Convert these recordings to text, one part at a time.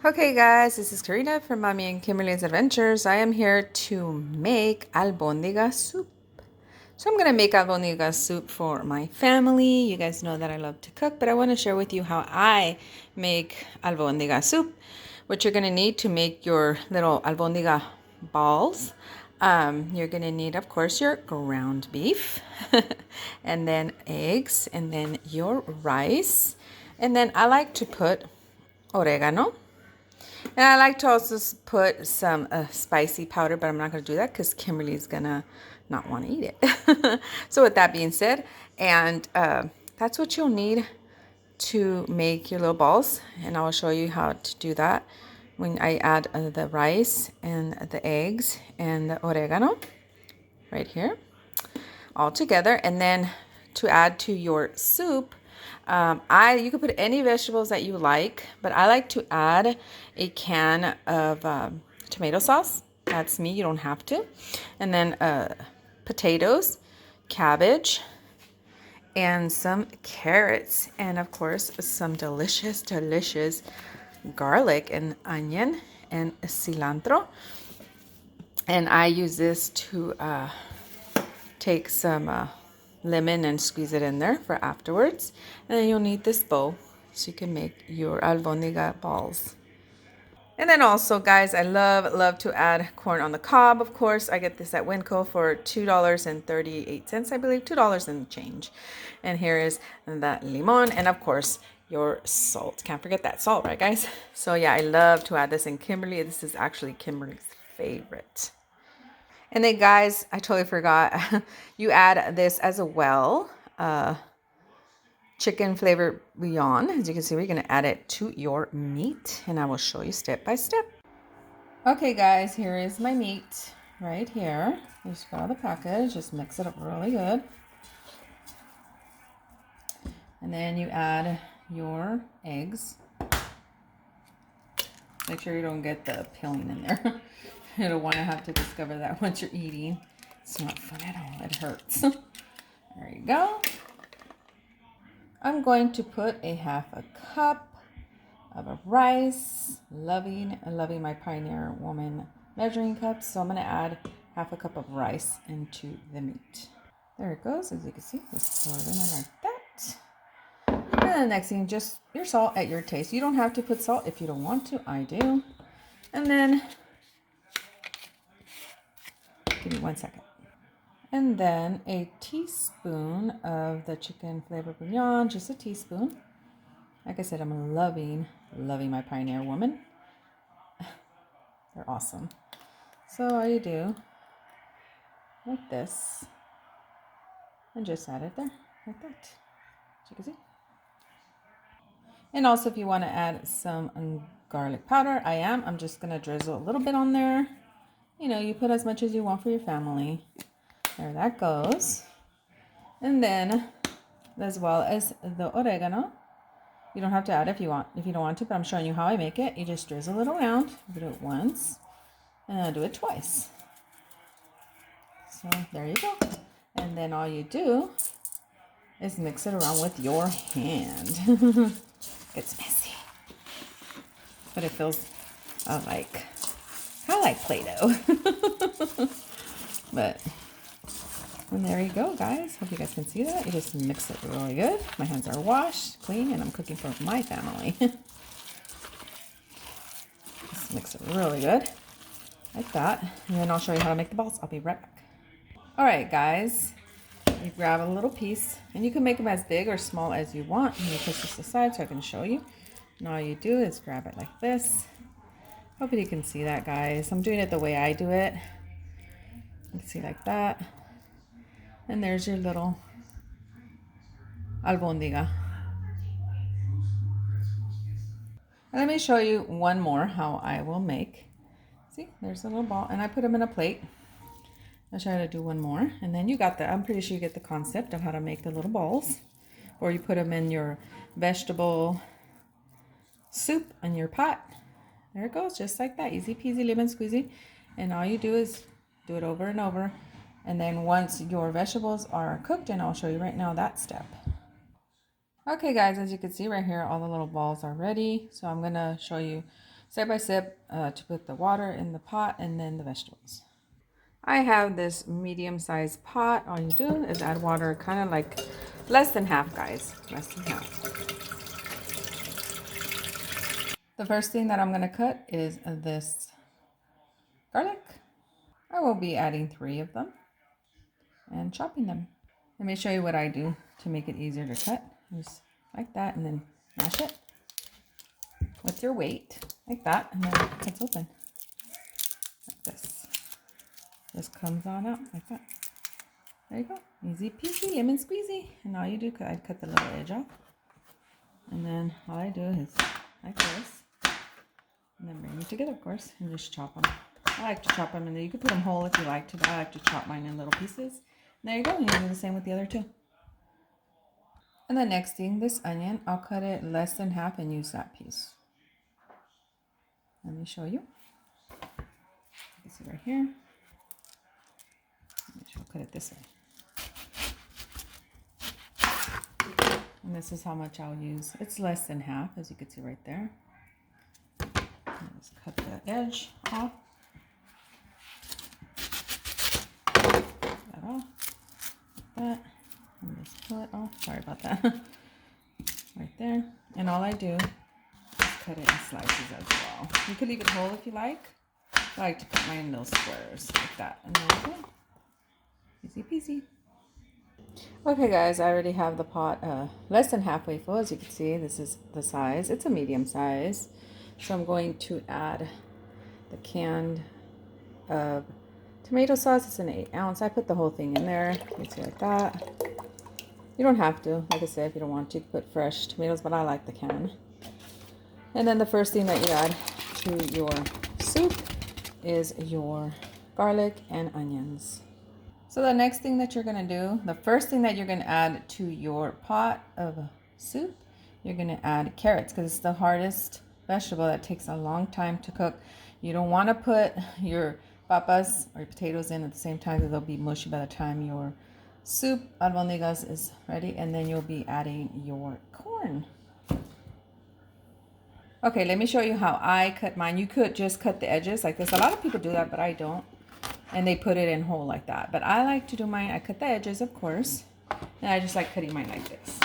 Okay guys, this is Karina from Mommy and Kimberly's Adventures. I am here to make Albondiga soup. So I'm going to make Albondiga soup for my family. You guys know that I love to cook, but I want to share with you how I make Albondiga soup. What you're going to need to make your little Albondiga balls. You're going to need, of course, your ground beef, and then eggs, and then your rice. And then I like to put oregano. And I like to also put some spicy powder, but I'm not going to do that because Kimberly's going to not want to eat it. So with that being said, and that's what you'll need to make your little balls. And I will show you how to do that when I add the rice and the eggs and the oregano right here all together. And then to add to your soup, you can put any vegetables that you like, but I like to add a can of tomato sauce. That's me, you don't have to. And then potatoes, cabbage, and some carrots, and of course some delicious garlic and onion and cilantro. And I use this to take some lemon and squeeze it in there for afterwards. And then you'll need this bowl so you can make your albondiga balls. And then also, guys, I love to add corn on the cob. Of course, I get this at Winco for $2.38, I believe, $2 and change. And here is that limon, and of course your salt. Can't forget that salt, right, guys? So yeah, I love to add this in Kimberly. This is actually Kimberly's favorite. And then, guys, I totally forgot. You add this as well. Chicken flavor bouillon. As you can see, we're going to add it to your meat. And I will show you step by step. Okay, guys, here is my meat right here. You just got out of the package. Just mix it up really good. And then you add your eggs. Make sure you don't get the peeling in there. You don't want to have to discover that once you're eating. It's not fun at all. It hurts. There you go. I'm going to put a half a cup of rice. Loving my Pioneer Woman measuring cup. So I'm going to add half a cup of rice into the meat. There it goes. As you can see, just pour it in like that. And then the next thing, just your salt at your taste. You don't have to put salt if you don't want to. I do. And then give me 1 second. And then a teaspoon of the chicken flavor bouillon, just a teaspoon. Like I said, I'm loving my Pioneer Woman. They're awesome. So all you do, like this, and just add it there, like that, as you can see. And also if you want to add some garlic powder, I'm just going to drizzle a little bit on there. You know, you put as much as you want for your family. There that goes. And then, as well as the oregano. You don't have to add if you don't want to, but I'm showing you how I make it. You just drizzle it around. You do it once, and I'll do it twice. So there you go. And then all you do is mix it around with your hand. It's messy, but it feels kind of like Play-Doh. But and there you go, guys. Hope you guys can see that. You just mix it really good. My hands are washed, clean, and I'm cooking for my family. Just mix it really good, like that. And then I'll show you how to make the balls. I'll be right back. All right, guys. You grab a little piece, and you can make them as big or small as you want. Let me push this aside so I can show you. And all you do is grab it like this. Hopefully you can see that, guys. I'm doing it the way I do it. You can see like that. And there's your little albondiga. And let me show you one more how I will make. See, there's a little ball, and I put them in a plate. I'll try to do one more, and then you got I'm pretty sure you get the concept of how to make the little balls, or you put them in your vegetable soup in your pot. There it goes, just like that, easy peasy lemon squeezy. And all you do is do it over and over. And then once your vegetables are cooked, and I'll show you right now that step. Okay, guys, as you can see right here, all the little balls are ready. So I'm going to show you step by step to put the water in the pot and then the vegetables. I have this medium-sized pot. All you do is add water, kind of like less than half, guys, less than half. The first thing that I'm going to cut is this garlic. I will be adding 3 of them and chopping them. Let me show you what I do to make it easier to cut. Just like that, and then mash it with your weight, like that, and then it cuts open. Like this. Just comes on out like that. There you go. Easy peasy, lemon squeezy. And all you do, I cut the little edge off. And then all I do is like this. And then bring them together, of course, and just chop them. I like to chop them, and then you can put them whole if you like to, but I like to chop mine in little pieces. And there you go. You can do the same with the other 2. And the next thing, this onion, I'll cut it less than half and use that piece. Let me show you. You can see right here. I'll cut it this way. And this is how much I'll use. It's less than half, as you can see right there. Just cut the edge off. That off. Like that. And just pull it off. Sorry about that. Right there. And all I do is cut it in slices as well. You could leave it whole if you like. I like to cut mine in little squares like that. And there we go. Easy peasy. Okay guys, I already have the pot less than halfway full. As you can see, this is the size. It's a medium size. So I'm going to add the canned tomato sauce. It's an 8 ounce. I put the whole thing in there. You can see like that. You don't have to. Like I said, if you don't want to, you can put fresh tomatoes, but I like the can. And then the first thing that you add to your soup is your garlic and onions. So the next thing that you're going to do, the first thing that you're going to add to your pot of soup, you're going to add carrots, because it's the hardest vegetable that takes a long time to cook. You don't want to put your papas or your potatoes in at the same time, because they'll be mushy by the time your soup, albondigas, is ready. And then you'll be adding your corn. Okay, let me show you how I cut mine. You could just cut the edges like this. A lot of people do that, but I don't. And they put it in whole like that. But I like to do mine. I cut the edges, of course. And I just like cutting mine like this.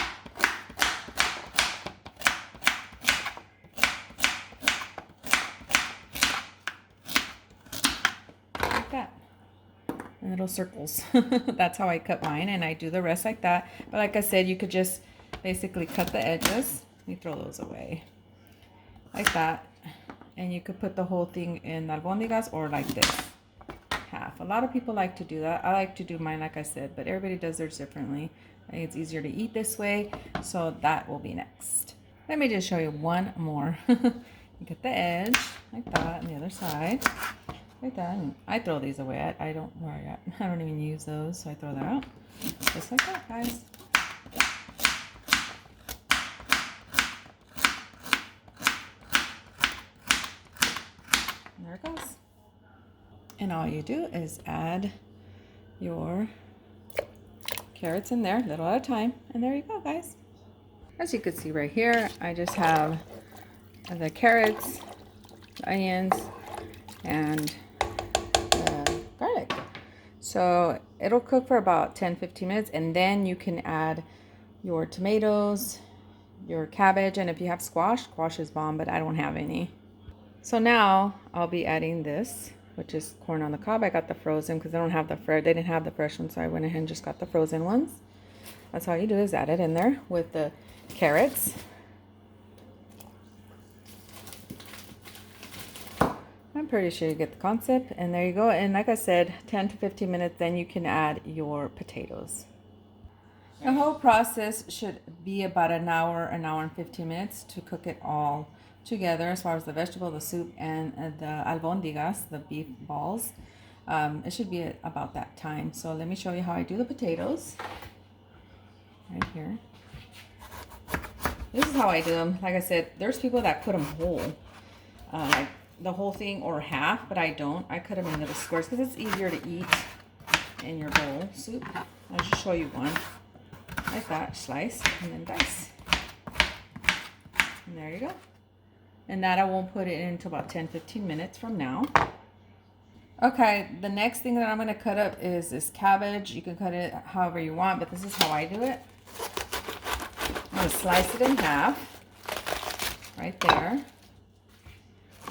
Like that. In little circles. That's how I cut mine. And I do the rest like that. But like I said, you could just basically cut the edges. Let me throw those away. Like that. And you could put the whole thing in albondigas or like this. Half. A lot of people like to do that. I like to do mine like I said, but everybody does theirs differently. I think it's easier to eat this way, so that will be next. Let me just show you one more. You get the edge like that on the other side, like that. And I throw these away. I don't I don't even use those, so I throw that out just like that, guys. And there it goes. And all you do is add your carrots in there, little at a time. And there you go, guys. As you can see right here, I just have the carrots, the onions, and the garlic. So it'll cook for about 10-15 minutes. And then you can add your tomatoes, your cabbage. And if you have squash, squash is bomb, but I don't have any. So now I'll be adding this, which is corn on the cob. I got the frozen because they didn't have the fresh one, so I went ahead and just got the frozen ones. That's all you do is add it in there with the carrots. I'm pretty sure you get the concept. And there you go. And like I said, 10 to 15 minutes, then you can add your potatoes. The whole process should be about an hour and 15 minutes to cook it all together, as far as the vegetable, the soup, and the albondigas, the beef balls. It should be about that time. So let me show you how I do the potatoes. Right here. This is how I do them. Like I said, there's people that put them whole, like the whole thing or half, but I don't. I cut them in little squares because it's easier to eat in your bowl soup. I'll just show you one. Like that, slice, and then dice. And there you go. and that I won't put it in until about 10-15 minutes from now. Okay, the next thing that I'm going to cut up is this cabbage. You can cut it however you want, but this is how I do it. I'm going to slice it in half right there.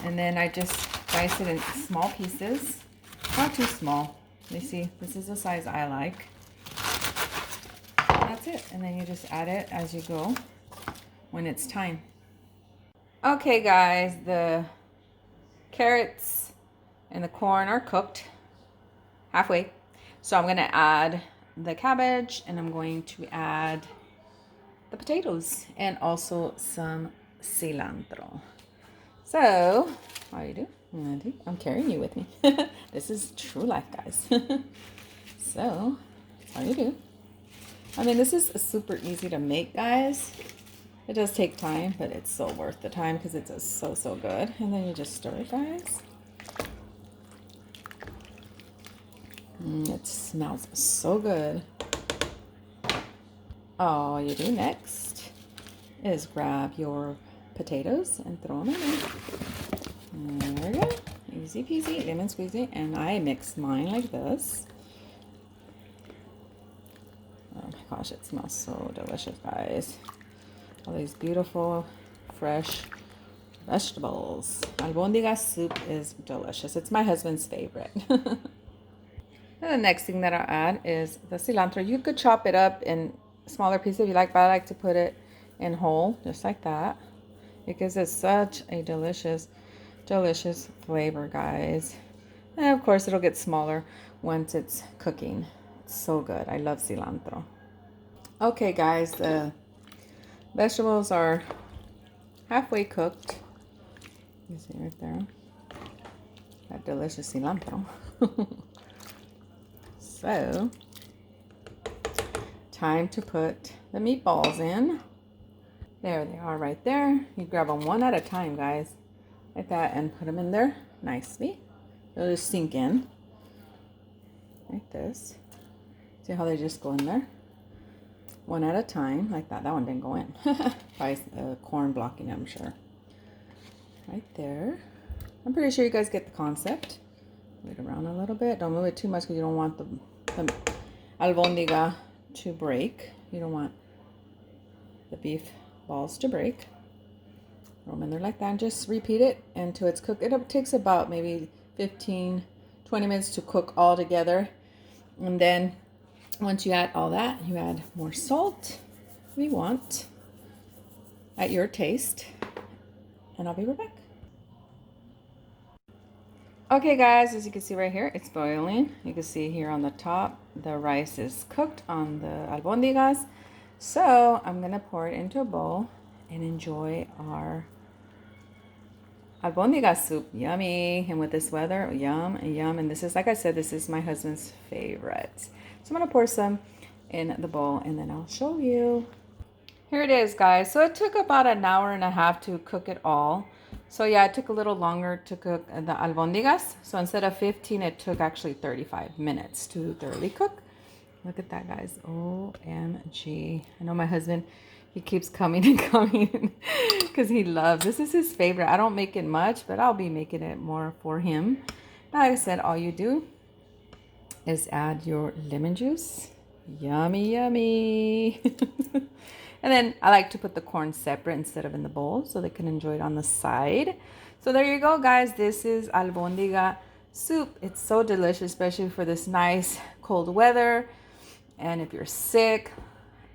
And then I just slice it in small pieces. Not too small. You see, this is the size I like. That's it. And then you just add it as you go when it's time. Okay, guys, the carrots and the corn are cooked halfway. So I'm going to add the cabbage, and I'm going to add the potatoes and also some cilantro. So, how you do? I'm carrying you with me. This is true life, guys. So, how you do? I mean, this is super easy to make, guys. It does take time, but it's so worth the time because it's so good. And then you just stir it, guys. It smells so good. All you do next is grab your potatoes and throw them in there. There we go. Easy peasy, lemon squeezy. And I mix mine like this. Oh my gosh, it smells so delicious, guys. All these beautiful, fresh vegetables. Albondigas soup is delicious. It's my husband's favorite. And the next thing that I'll add is the cilantro. You could chop it up in smaller pieces if you like, but I like to put it in whole, just like that. It gives it such a delicious flavor, guys. And of course, it'll get smaller once it's cooking. It's so good. I love cilantro. Okay, guys, the vegetables are halfway cooked. You see right there. That delicious cilantro. So, time to put the meatballs in. There they are right there. You grab them one at a time, guys. Like that, and put them in there nicely. They'll just sink in. Like this. See how they just go in there? One at a time, like that. That one didn't go in. By corn blocking, I'm sure. Right there. I'm pretty sure you guys get the concept. Move it around a little bit. Don't move it too much because you don't want the albondiga to break. You don't want the beef balls to break. Throw them in there like that and just repeat it until it's cooked. It takes about maybe 15-20 minutes to cook all together. And then once you add all that, you add more salt if you want at your taste. And I'll be right back. Okay, guys, as you can see right here, it's boiling. You can see here on the top, the rice is cooked on the albondigas. So I'm going to pour it into a bowl and enjoy our albondigas soup. Yummy. And with this weather, yum, yum. And this is, like I said, this is my husband's favorite. So I'm going to pour some in the bowl and then I'll show you. Here it is, guys. So it took about an hour and a half to cook it all. So yeah, it took a little longer to cook the albondigas. So instead of 15, it took actually 35 minutes to thoroughly cook. Look at that, guys. OMG. I know my husband, he keeps coming and coming because he loves, this is his favorite. I don't make it much, but I'll be making it more for him. Like I said, all you do is add your lemon juice. Yummy, yummy. And then I like to put the corn separate instead of in the bowl so they can enjoy it on the side. So there you go, guys. This is albondiga soup. It's so delicious, especially for this nice cold weather. And if you're sick,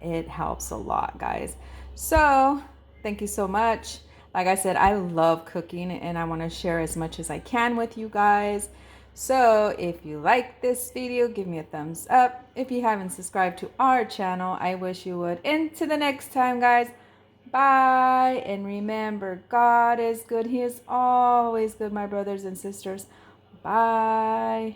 it helps a lot, guys. So thank you so much. Like I said, I love cooking and I want to share as much as I can with you guys. So if you like this video, give me a thumbs up. If you haven't subscribed to our channel, I wish you would. Until the next time, guys, bye. And remember, God is good. He is always good, my brothers and sisters. Bye.